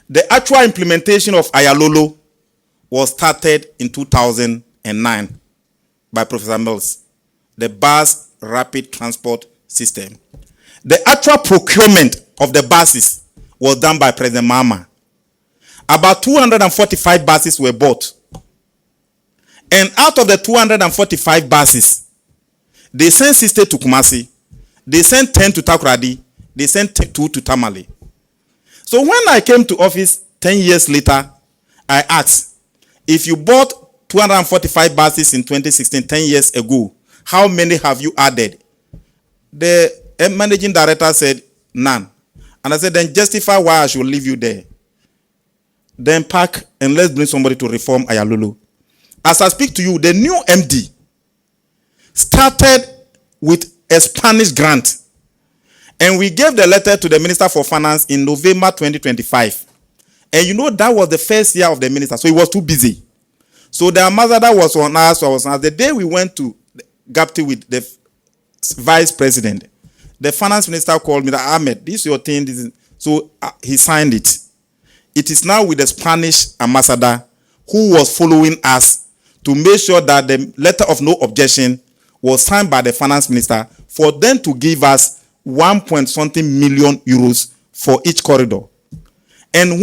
The actual implementation of Aayalolo was started in 2009 by Professor Mills, the bus rapid transport system. The actual procurement of the buses was done by President Mahama. About 245 buses were bought. And out of the 245 buses, they sent 60 to Kumasi, they sent 10 to Takoradi, they sent 2 to Tamale. So when I came to office 10 years later, I asked, if you bought 245 buses in 2016, 10 years ago, how many have you added? The managing director said, none. And I said, then justify why I should leave you there. Then pack and let's bring somebody to reform Aayalolo. As I speak to you, the new MD started with a Spanish grant. And we gave the letter to the Minister for Finance in November 2025. And you know, that was the first year of the minister, so he was too busy. So the ambassador was on us, so I was on us. The day we went to Gov't with the vice president, the finance minister called me, Ahmed, this is your thing. This is... So he signed it. It is now with the Spanish ambassador who was following us to make sure that the letter of no objection was signed by the finance minister for them to give us 1.something million euros for each corridor. And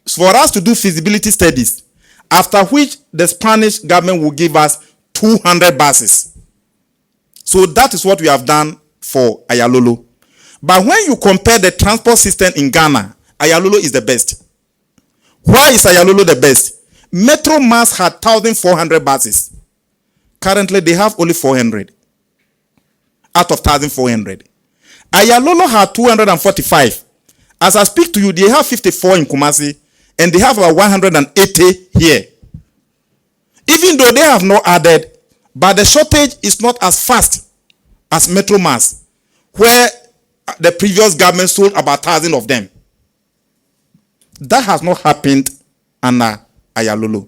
for us to do feasibility studies, after which the Spanish government will give us 200 buses. So that is what we have done for Aayalolo. But when you compare the transport system in Ghana, Aayalolo is the best. Why is Aayalolo the best? Metro Mass had 1,400 buses. Currently, they have only 400 out of 1,400. Aayalolo had 245. As I speak to you, they have 54 in Kumasi, and they have about 180 here. Even though they have not added, but the shortage is not as fast as Metro Mass, where the previous government sold about 1,000 of them. That has not happened under Aayalolo.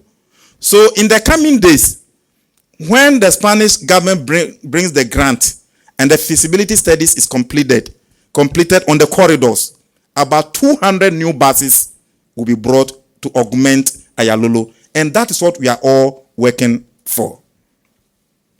So in the coming days, when the Spanish government brings the grant and the feasibility studies is completed on the corridors, about 200 new buses will be brought to augment Aayalolo. And that is what we are all working for.